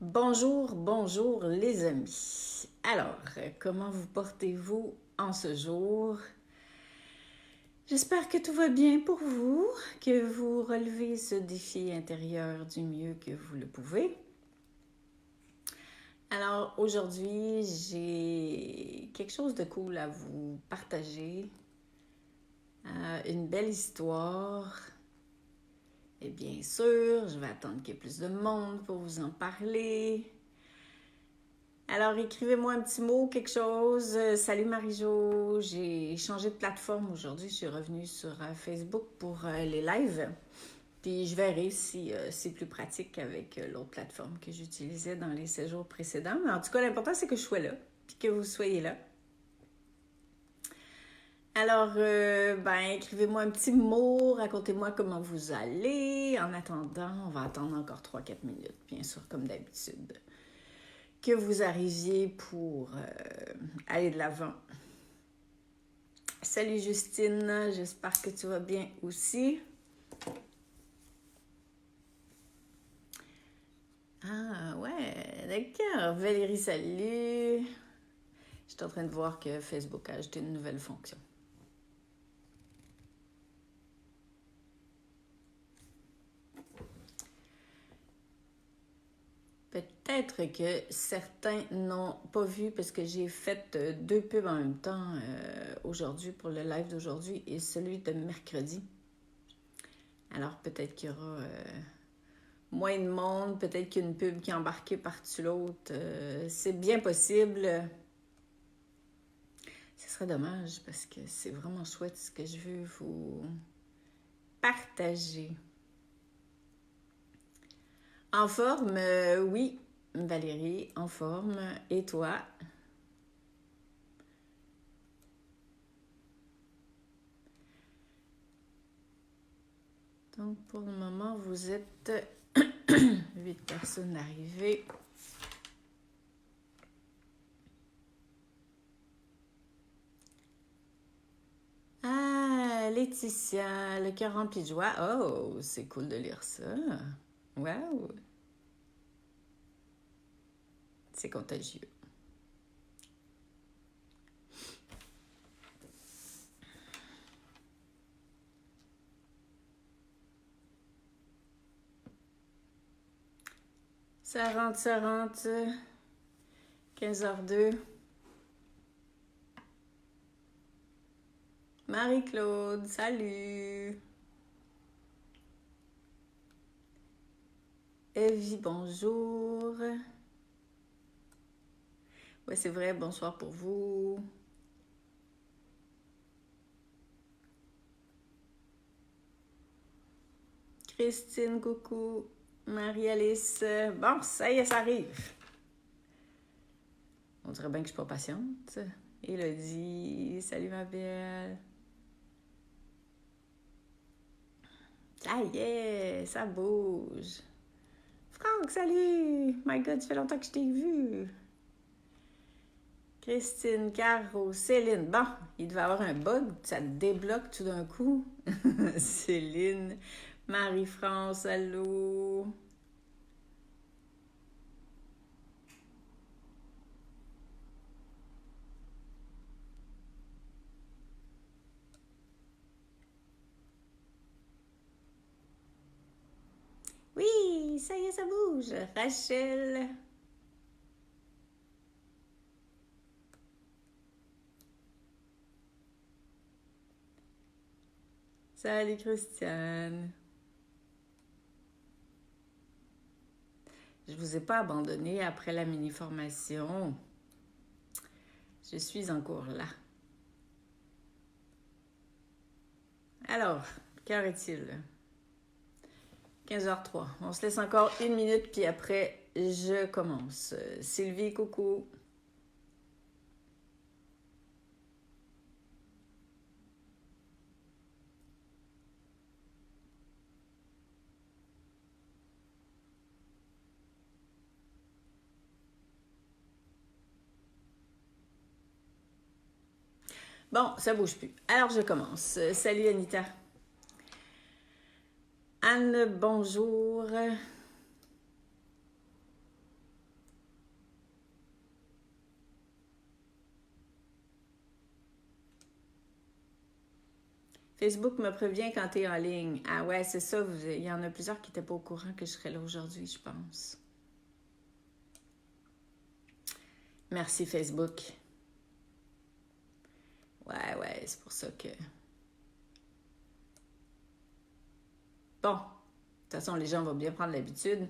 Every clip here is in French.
Bonjour, bonjour les amis. Alors, comment vous portez-vous en ce jour? J'espère que tout va bien pour vous, que vous relevez ce défi intérieur du mieux que vous le pouvez. Alors, aujourd'hui, j'ai quelque chose de cool à vous partager. Une belle histoire. Et bien sûr, je vais attendre qu'il y ait plus de monde pour vous en parler. Alors, écrivez-moi un petit mot, quelque chose. Salut Marie-Jo, j'ai changé de plateforme aujourd'hui. Je suis revenue sur Facebook pour les lives. Puis je verrai si c'est plus pratique avec l'autre plateforme que j'utilisais dans les séjours précédents. Mais en tout cas, l'important, c'est que je sois là, puis que vous soyez là. Alors, écrivez-moi un petit mot, racontez-moi comment vous allez. En attendant, on va attendre encore 3-4 minutes, bien sûr, comme d'habitude. Que vous arriviez pour aller de l'avant. Salut Justine, j'espère que tu vas bien aussi. Ah ouais, d'accord. Valérie, salut. Je suis en train de voir que Facebook a ajouté une nouvelle fonction. Peut-être que certains n'ont pas vu parce que j'ai fait deux pubs en même temps aujourd'hui pour le live d'aujourd'hui et celui de mercredi. Alors peut-être qu'il y aura moins de monde, peut-être qu'une pub qui est embarquée par-dessus l'autre. C'est bien possible. Ce serait dommage parce que c'est vraiment chouette ce que je veux vous partager. En forme, oui, Valérie, en forme. Et toi? Donc, pour le moment, vous êtes 8 personnes arrivées. Ah, Laetitia, le cœur rempli de joie. Oh, c'est cool de lire ça. Wow! C'est contagieux. Ça rentre, ça rentre. 15h02. Marie-Claude, salut! Evie, bonjour. Ouais, c'est vrai, bonsoir pour vous. Christine, coucou. Marie-Alice. Bon, ça y est, ça arrive. On dirait bien que je suis pas patiente. Élodie, salut ma belle. Ça y est, ça bouge. Franck, salut! My God, ça fait longtemps que je t'ai vu. Christine, Caro, Céline. Bon, il devait avoir un bug, ça te débloque tout d'un coup. Céline, Marie-France, allô? Oui, ça y est, ça bouge. Rachel. Salut Christiane. Je vous ai pas abandonné après la mini-formation. Je suis encore là. Alors, qu'heure est-il? 15h03. On se laisse encore une minute, puis après, je commence. Sylvie, coucou. Bon, ça bouge plus. Alors, je commence. Salut Anita. Anne, bonjour. Facebook me prévient quand tu es en ligne. Ah ouais, c'est ça. Il y en a plusieurs qui n'étaient pas au courant que je serais là aujourd'hui, je pense. Merci Facebook. Ouais, c'est pour ça que... Bon, de toute façon, les gens vont bien prendre l'habitude.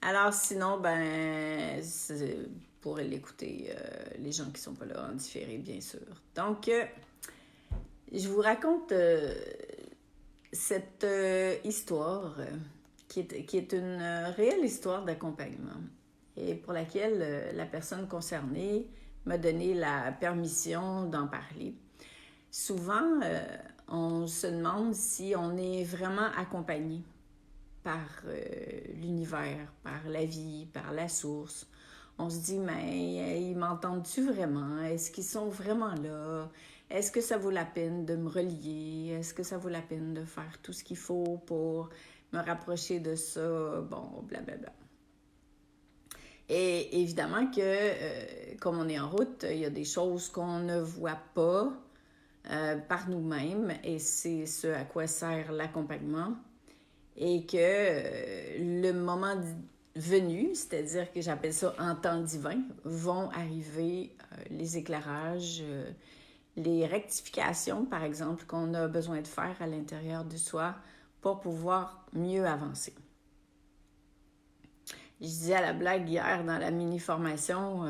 Alors sinon, ben, vous pourrez l'écouter, les gens qui sont pas là en différé, bien sûr. Donc, je vous raconte cette histoire qui est une réelle histoire d'accompagnement et pour laquelle la personne concernée m'a donné la permission d'en parler. Souvent, on se demande si on est vraiment accompagné par l'univers, par la vie, par la source. On se dit, mais ils m'entendent-tu vraiment? Est-ce qu'ils sont vraiment là? Est-ce que ça vaut la peine de me relier? Est-ce que ça vaut la peine de faire tout ce qu'il faut pour me rapprocher de ça? Bon, blablabla. Et évidemment que, comme on est en route, il y a des choses qu'on ne voit pas par nous-mêmes et c'est ce à quoi sert l'accompagnement. Et que le moment venu, c'est-à-dire que j'appelle ça en temps divin, vont arriver les éclairages, les rectifications, par exemple, qu'on a besoin de faire à l'intérieur de soi pour pouvoir mieux avancer. Je disais à la blague hier dans la mini-formation,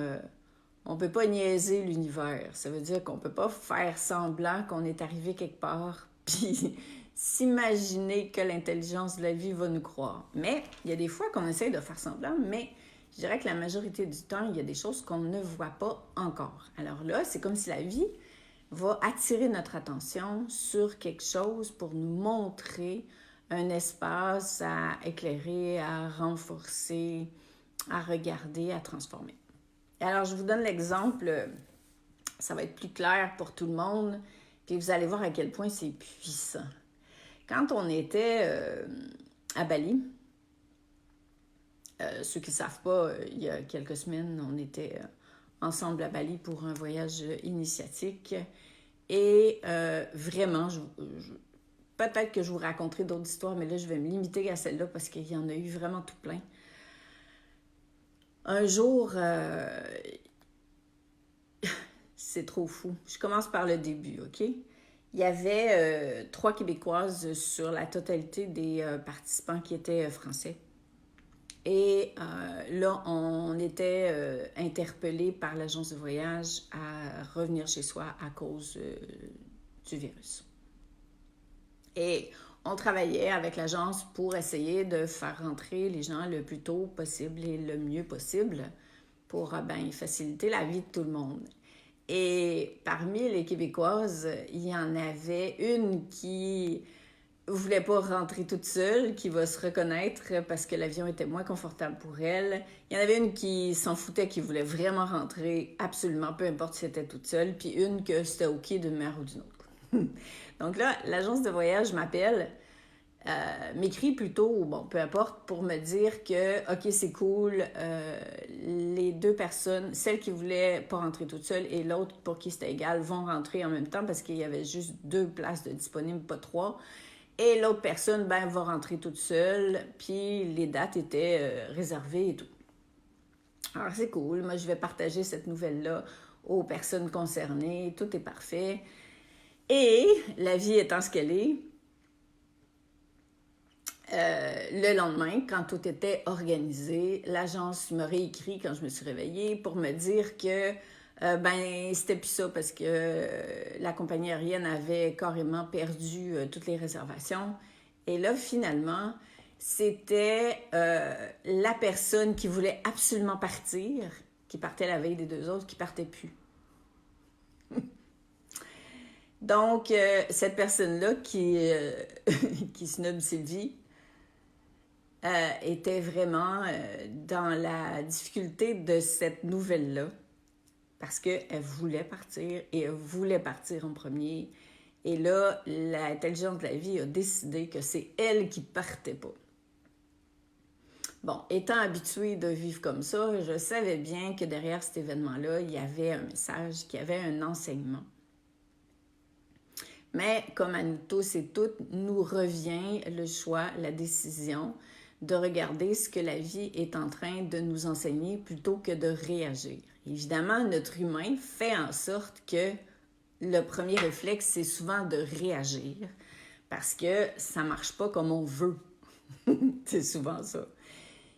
on ne peut pas niaiser l'univers. Ça veut dire qu'on ne peut pas faire semblant qu'on est arrivé quelque part, puis s'imaginer que l'intelligence de la vie va nous croire. Mais il y a des fois qu'on essaye de faire semblant, mais je dirais que la majorité du temps, il y a des choses qu'on ne voit pas encore. Alors là, c'est comme si la vie va attirer notre attention sur quelque chose pour nous montrer un espace à éclairer, à renforcer, à regarder, à transformer. Alors, je vous donne l'exemple, ça va être plus clair pour tout le monde, puis vous allez voir à quel point c'est puissant. Quand on était à Bali, ceux qui ne savent pas, il y a quelques semaines, on était ensemble à Bali pour un voyage initiatique. Et vraiment, peut-être que je vous raconterai d'autres histoires, mais là, je vais me limiter à celle-là parce qu'il y en a eu vraiment tout plein. Un jour, c'est trop fou. Je commence par le début, OK? Il y avait 3 Québécoises sur la totalité des participants qui étaient français. Et là, on était interpellés par l'agence de voyage à revenir chez soi à cause du virus. Et on travaillait avec l'agence pour essayer de faire rentrer les gens le plus tôt possible et le mieux possible pour faciliter la vie de tout le monde. Et parmi les Québécoises, il y en avait une qui voulait pas rentrer toute seule, qui va se reconnaître parce que l'avion était moins confortable pour elle. Il y en avait une qui s'en foutait, qui voulait vraiment rentrer absolument, peu importe si elle était toute seule, puis une que c'était OK d'une manière ou d'une autre. Donc là, l'agence de voyage m'appelle, m'écrit plutôt, bon, peu importe, pour me dire que, OK, c'est cool, les 2 personnes, celle qui voulait pas rentrer toute seule et l'autre pour qui c'était égal, vont rentrer en même temps parce qu'il y avait juste 2 places de disponibles, pas 3. Et l'autre personne, va rentrer toute seule, puis les dates étaient réservées et tout. Alors, c'est cool. Moi, je vais partager cette nouvelle-là aux personnes concernées. Tout est parfait. Et la vie étant ce qu'elle est, le lendemain, quand tout était organisé, l'agence m'a réécrit quand je me suis réveillée pour me dire que c'était plus ça parce que la compagnie aérienne avait carrément perdu toutes les réservations. Et là, finalement, c'était la personne qui voulait absolument partir, qui partait la veille des 2 autres, qui partait plus. Donc, cette personne-là qui se nomme Sylvie, était vraiment dans la difficulté de cette nouvelle-là parce qu'elle voulait partir et elle voulait partir en premier. Et là, l'intelligence de la vie a décidé que c'est elle qui partait pas. Bon, étant habituée de vivre comme ça, je savais bien que derrière cet événement-là, il y avait un message, qu'il y avait un enseignement. Mais comme à nous tous et toutes, nous revient le choix, la décision de regarder ce que la vie est en train de nous enseigner plutôt que de réagir. Évidemment, notre humain fait en sorte que le premier réflexe, c'est souvent de réagir parce que ça marche pas comme on veut. C'est souvent ça.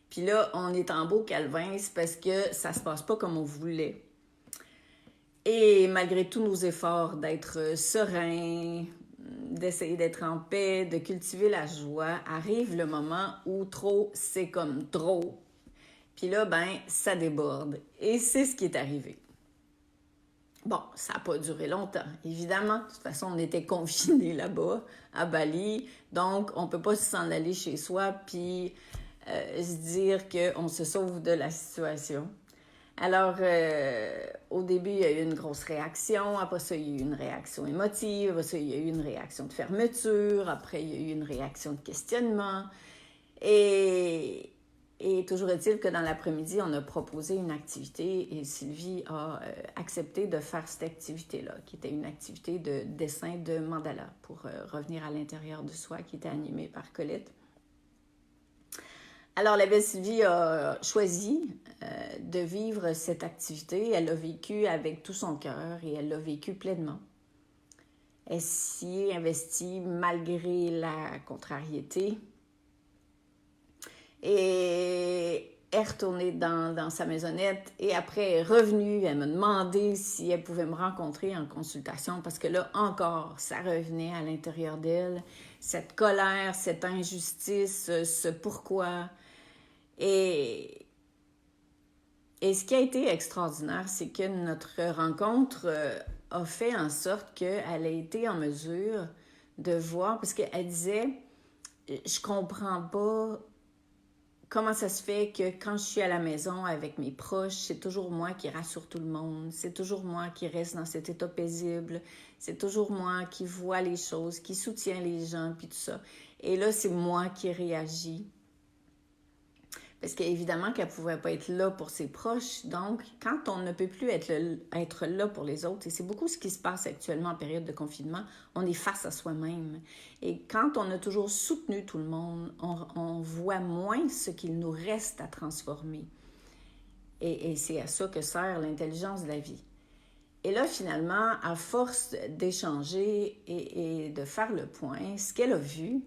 Puis là, on est en beau calvain, c'est parce que ça se passe pas comme on voulait. Et malgré tous nos efforts d'être serein, d'essayer d'être en paix, de cultiver la joie, arrive le moment où trop, c'est comme trop. Puis là, ben, ça déborde. Et c'est ce qui est arrivé. Bon, ça n'a pas duré longtemps, évidemment. De toute façon, on était confinés là-bas, à Bali. Donc, on ne peut pas s'en aller chez soi puis se dire qu'on se sauve de la situation. Alors, au début, il y a eu une grosse réaction. Après ça, il y a eu une réaction émotive. Après ça, il y a eu une réaction de fermeture. Après, il y a eu une réaction de questionnement. Et toujours est-il que dans l'après-midi, on a proposé une activité et Sylvie a accepté de faire cette activité-là, qui était une activité de dessin de mandala pour revenir à l'intérieur de soi, qui était animée par Colette. Alors, la belle Sylvie a choisi de vivre cette activité. Elle l'a vécue avec tout son cœur et elle l'a vécue pleinement. Elle s'y est investie malgré la contrariété. Et est retournée dans sa maisonnette et après elle est revenue, elle m'a demandé si elle pouvait me rencontrer en consultation parce que là encore, ça revenait à l'intérieur d'elle, cette colère, cette injustice, ce pourquoi. Et ce qui a été extraordinaire, c'est que notre rencontre a fait en sorte qu'elle a été en mesure de voir, parce qu'elle disait, je comprends pas comment ça se fait que quand je suis à la maison avec mes proches, c'est toujours moi qui rassure tout le monde, c'est toujours moi qui reste dans cet état paisible, c'est toujours moi qui vois les choses, qui soutient les gens, puis tout ça. Et là, c'est moi qui réagis. Parce qu'évidemment qu'elle ne pouvait pas être là pour ses proches. Donc, quand on ne peut plus être là pour les autres, et c'est beaucoup ce qui se passe actuellement en période de confinement, on est face à soi-même. Et quand on a toujours soutenu tout le monde, on voit moins ce qu'il nous reste à transformer. Et c'est à ça que sert l'intelligence de la vie. Et là, finalement, à force d'échanger et de faire le point, ce qu'elle a vu,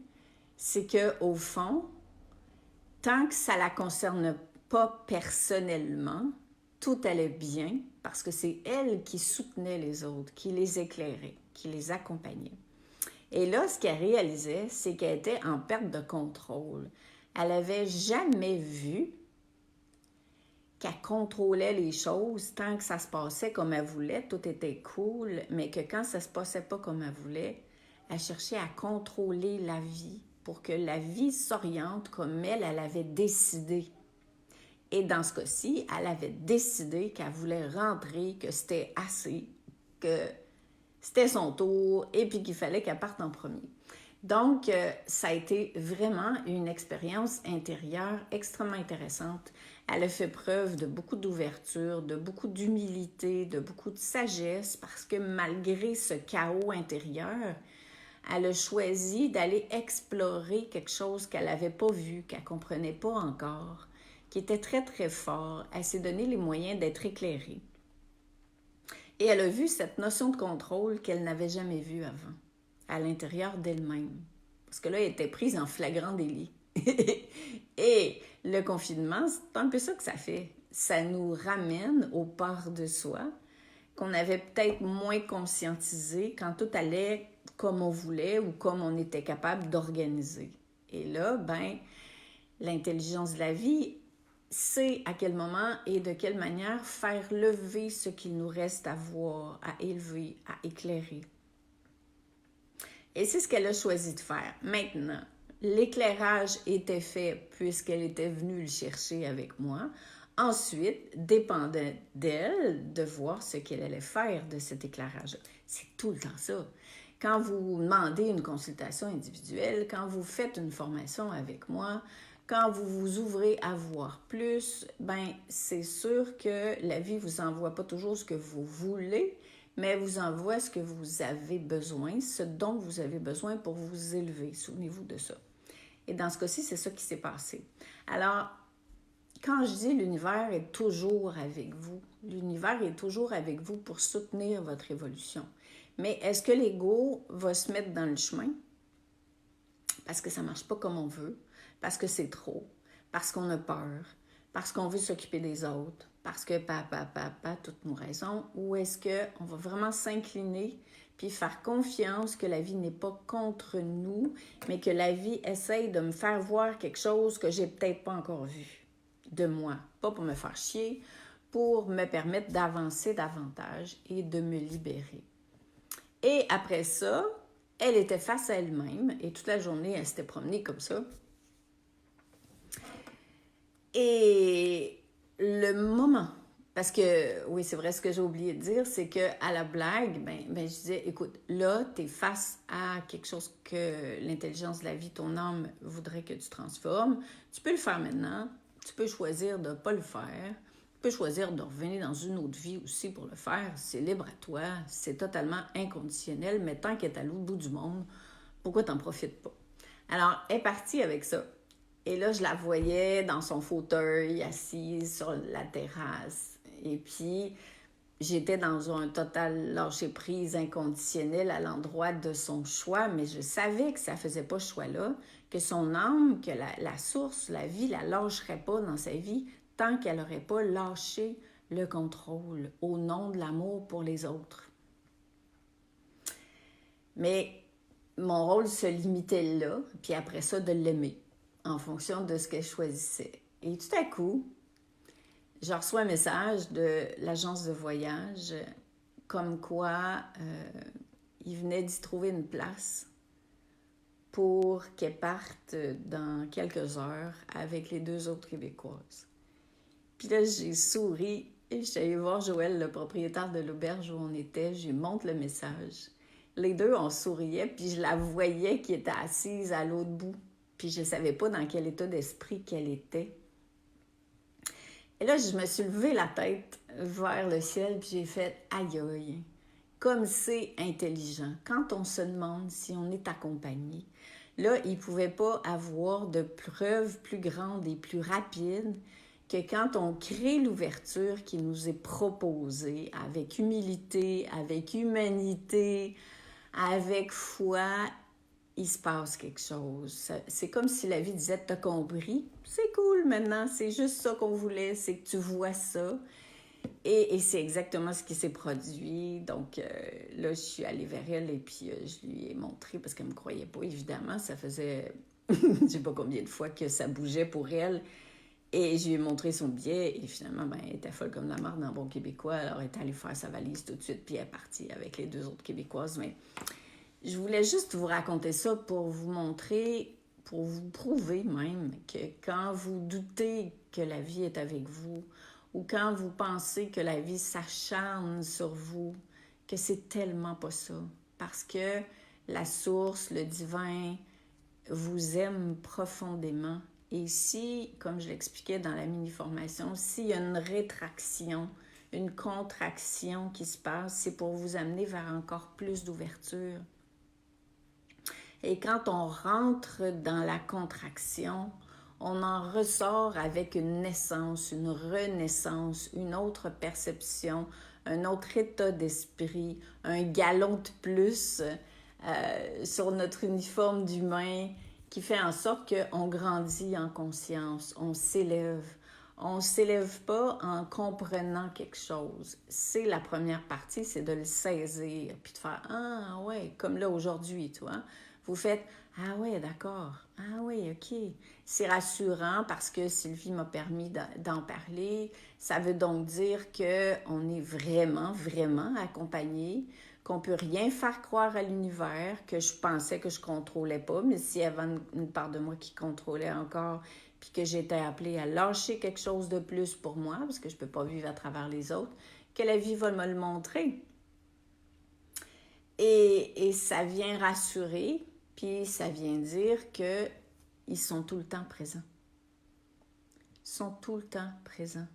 c'est qu'au fond, tant que ça ne la concerne pas personnellement, tout allait bien parce que c'est elle qui soutenait les autres, qui les éclairait, qui les accompagnait. Et là, ce qu'elle réalisait, c'est qu'elle était en perte de contrôle. Elle n'avait jamais vu qu'elle contrôlait les choses tant que ça se passait comme elle voulait, tout était cool, mais que quand ça se passait pas comme elle voulait, elle cherchait à contrôler la vie pour que la vie s'oriente comme elle avait décidé. Et dans ce cas-ci, elle avait décidé qu'elle voulait rentrer, que c'était assez, que c'était son tour et puis qu'il fallait qu'elle parte en premier. Donc, ça a été vraiment une expérience intérieure extrêmement intéressante. Elle a fait preuve de beaucoup d'ouverture, de beaucoup d'humilité, de beaucoup de sagesse parce que malgré ce chaos intérieur, elle a choisi d'aller explorer quelque chose qu'elle n'avait pas vu, qu'elle ne comprenait pas encore, qui était très, très fort. Elle s'est donné les moyens d'être éclairée. Et elle a vu cette notion de contrôle qu'elle n'avait jamais vue avant, à l'intérieur d'elle-même. Parce que là, elle était prise en flagrant délit. Et le confinement, c'est un peu ça que ça fait. Ça nous ramène aux parts de soi qu'on avait peut-être moins conscientisé quand tout allait comme on voulait ou comme on était capable d'organiser. Et là, ben, l'intelligence de la vie sait à quel moment et de quelle manière faire lever ce qu'il nous reste à voir, à élever, à éclairer. Et c'est ce qu'elle a choisi de faire. Maintenant, l'éclairage était fait puisqu'elle était venue le chercher avec moi. Ensuite, dépendait d'elle de voir ce qu'elle allait faire de cet éclairage. C'est tout le temps ça. Quand vous demandez une consultation individuelle, quand vous faites une formation avec moi, quand vous vous ouvrez à voir plus, ben c'est sûr que la vie vous envoie pas toujours ce que vous voulez, mais vous envoie ce que vous avez besoin, ce dont vous avez besoin pour vous élever. Souvenez-vous de ça. Et dans ce cas-ci, c'est ça qui s'est passé. Alors, quand je dis l'univers est toujours avec vous, l'univers est toujours avec vous pour soutenir votre évolution. Mais est-ce que l'ego va se mettre dans le chemin? Parce que ça ne marche pas comme on veut, parce que c'est trop, parce qu'on a peur, parce qu'on veut s'occuper des autres, parce que toutes nos raisons, ou est-ce qu'on va vraiment s'incliner puis faire confiance que la vie n'est pas contre nous, mais que la vie essaye de me faire voir quelque chose que j'ai peut-être pas encore vu de moi, pas pour me faire chier, pour me permettre d'avancer davantage et de me libérer. Et après ça, elle était face à elle-même et toute la journée, elle s'était promenée comme ça. Et le moment, parce que, oui, c'est vrai, ce que j'ai oublié de dire, c'est qu'à la blague, je disais, écoute, là, tu es face à quelque chose que l'intelligence de la vie, ton âme, voudrait que tu transformes. Tu peux le faire maintenant. Tu peux choisir de ne pas le faire. Tu peux choisir de revenir dans une autre vie aussi pour le faire. C'est libre à toi. C'est totalement inconditionnel, mais tant qu'elle est à l'autre bout du monde, pourquoi tu n'en profites pas? Alors, elle est partie avec ça. Et là, je la voyais dans son fauteuil, assise sur la terrasse. Et puis, j'étais dans un total lâcher-prise inconditionnel à l'endroit de son choix, mais je savais que ça ne faisait pas ce choix-là, que son âme, que la source, la vie, la lâcherait pas dans sa vie tant qu'elle n'aurait pas lâché le contrôle au nom de l'amour pour les autres. Mais mon rôle se limitait là, puis après ça, de l'aimer en fonction de ce qu'elle choisissait. Et tout à coup, je reçois un message de l'agence de voyage comme quoi ils venaient d'y trouver une place pour qu'elle parte dans quelques heures avec les 2 autres Québécoises. Puis là, j'ai souri et je suis allée voir Joël, le propriétaire de l'auberge où on était. Je lui montre le message. Les deux, on souriait, puis je la voyais qui était assise à l'autre bout. Puis je ne savais pas dans quel état d'esprit qu'elle était. Et là, je me suis levé la tête vers le ciel, puis j'ai fait « aïe aïe ». Comme c'est intelligent. Quand on se demande si on est accompagné, là, il ne pouvait pas avoir de preuves plus grandes et plus rapides que quand on crée l'ouverture qui nous est proposée avec humilité, avec humanité, avec foi, il se passe quelque chose. C'est comme si la vie disait « t'as compris, c'est cool maintenant, c'est juste ça qu'on voulait, c'est que tu vois ça ». Et c'est exactement ce qui s'est produit. Donc là, je suis allée vers elle et puis je lui ai montré, parce qu'elle ne me croyait pas, évidemment. Ça faisait je ne sais pas combien de fois que ça bougeait pour elle. Et je lui ai montré son billet et finalement, elle était folle comme la marde dans bon québécois. Alors, elle est allée faire sa valise tout de suite puis elle est partie avec les 2 autres Québécoises. Mais je voulais juste vous raconter ça pour vous montrer, pour vous prouver même que quand vous doutez que la vie est avec vous, ou quand vous pensez que la vie s'acharne sur vous, que c'est tellement pas ça. Parce que la source, le divin, vous aime profondément. Et si, comme je l'expliquais dans la mini-formation, s'il y a une rétraction, une contraction qui se passe, c'est pour vous amener vers encore plus d'ouverture. Et quand on rentre dans la contraction, on en ressort avec une naissance, une renaissance, une autre perception, un autre état d'esprit, un galon de plus sur notre uniforme d'humain qui fait en sorte qu'on grandit en conscience, on s'élève. On ne s'élève pas en comprenant quelque chose. C'est la première partie, c'est de le saisir, puis de faire « Ah ouais », comme là aujourd'hui, toi. Vous faites « Ah ouais, d'accord. Ah oui, OK. » C'est rassurant parce que Sylvie m'a permis d'en parler. Ça veut donc dire qu'on est vraiment, vraiment accompagné, qu'on ne peut rien faire croire à l'univers, que je pensais que je ne contrôlais pas, mais s'il y avait une part de moi qui contrôlait encore, puis que j'étais appelée à lâcher quelque chose de plus pour moi, parce que je ne peux pas vivre à travers les autres, que la vie va me le montrer. Et ça vient rassurer, puis ça vient dire qu'ils sont tout le temps présents. Ils sont tout le temps présents.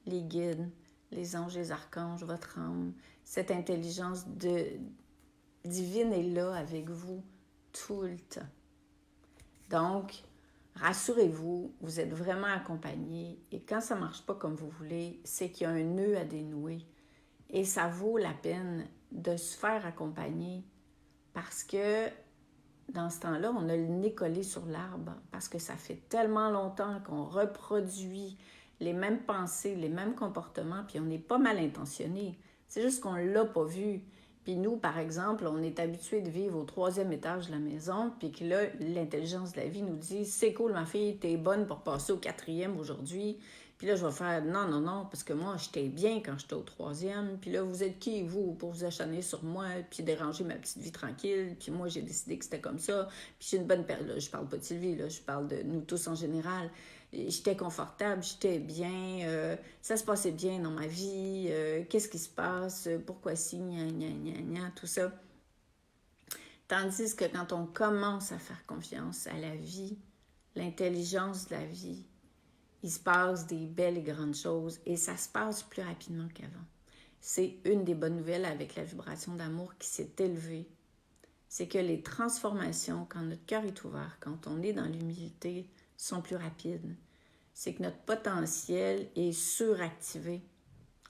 Les guides, les anges, les archanges, votre âme, cette intelligence divine est là avec vous tout le temps. Donc, rassurez-vous, vous êtes vraiment accompagné et quand ça ne marche pas comme vous voulez, c'est qu'il y a un nœud à dénouer et ça vaut la peine de se faire accompagner parce que dans ce temps-là, on a le nez collé sur l'arbre parce que ça fait tellement longtemps qu'on reproduit les mêmes pensées, les mêmes comportements, puis on n'est pas mal intentionné. C'est juste qu'on ne l'a pas vu. Puis nous, par exemple, on est habitué de vivre au 3e étage de la maison, puis que là, l'intelligence de la vie nous dit « C'est cool, ma fille, t'es bonne pour passer au 4e aujourd'hui. » Puis là, je vais faire « Non, non, non, parce que moi, j'étais bien quand j'étais au 3e. Puis là, vous êtes qui, vous, pour vous acharner sur moi, puis déranger ma petite vie tranquille. Puis moi, j'ai décidé que c'était comme ça. Puis j'ai une bonne période. Là, je parle pas de Sylvie, là, je parle de nous tous en général. J'étais confortable, j'étais bien, ça se passait bien dans ma vie, qu'est-ce qui se passe, pourquoi si, gna, gna, gna, gna, tout ça. » Tandis que quand on commence à faire confiance à la vie, l'intelligence de la vie, il se passe des belles et grandes choses et ça se passe plus rapidement qu'avant. C'est une des bonnes nouvelles avec la vibration d'amour qui s'est élevée. C'est que les transformations, quand notre cœur est ouvert, quand on est dans l'humilité, sont plus rapides. C'est que notre potentiel est suractivé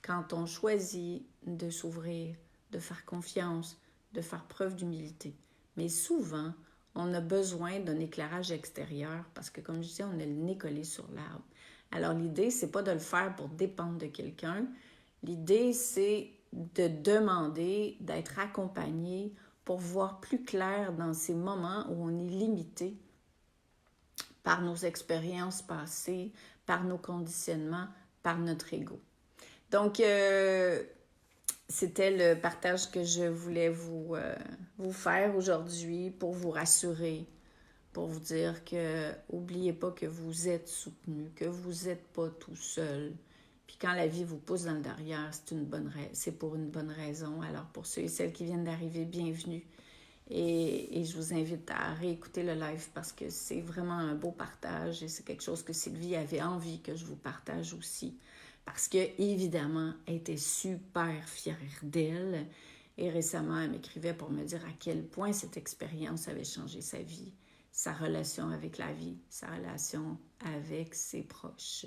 quand on choisit de s'ouvrir, de faire confiance, de faire preuve d'humilité. Mais souvent, on a besoin d'un éclairage extérieur parce que, comme je disais, on a le nez collé sur l'arbre. Alors, l'idée, c'est pas de le faire pour dépendre de quelqu'un. L'idée, c'est de demander d'être accompagné pour voir plus clair dans ces moments où on est limité par nos expériences passées, par nos conditionnements, par notre ego. Donc, c'était le partage que je voulais vous faire aujourd'hui pour vous rassurer, pour vous dire que n'oubliez pas que vous êtes soutenu, que vous n'êtes pas tout seul. Puis quand la vie vous pousse dans le derrière, c'est pour une bonne raison. Alors pour ceux et celles qui viennent d'arriver, bienvenue. Et je vous invite à réécouter le live parce que c'est vraiment un beau partage et c'est quelque chose que Sylvie avait envie que je vous partage aussi. Parce que, évidemment, elle était super fière d'elle. Et récemment, elle m'écrivait pour me dire à quel point cette expérience avait changé sa vie, sa relation avec la vie, sa relation avec ses proches.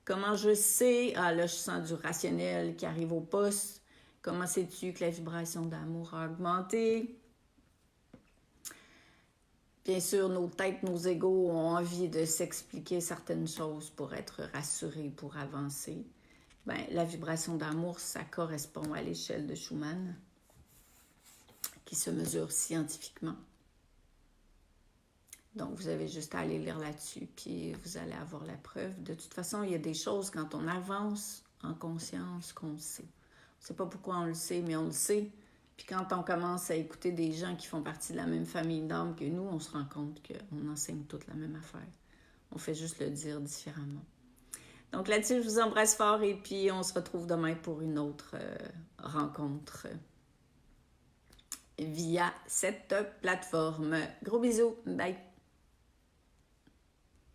Comment je sais? Ah là, je sens du rationnel qui arrive au poste. Comment sais-tu que la vibration d'amour a augmenté? Bien sûr, nos têtes, nos égos ont envie de s'expliquer certaines choses pour être rassurés, pour avancer. Bien, la vibration d'amour, ça correspond à l'échelle de Schumann, qui se mesure scientifiquement. Donc, vous avez juste à aller lire là-dessus, puis vous allez avoir la preuve. De toute façon, il y a des choses, quand on avance en conscience, qu'on sait. On ne sait pas pourquoi on le sait, mais on le sait. Puis quand on commence à écouter des gens qui font partie de la même famille d'âmes que nous, on se rend compte qu'on enseigne toute la même affaire. On fait juste le dire différemment. Donc là-dessus, je vous embrasse fort et puis on se retrouve demain pour une autre rencontre via cette plateforme. Gros bisous, bye!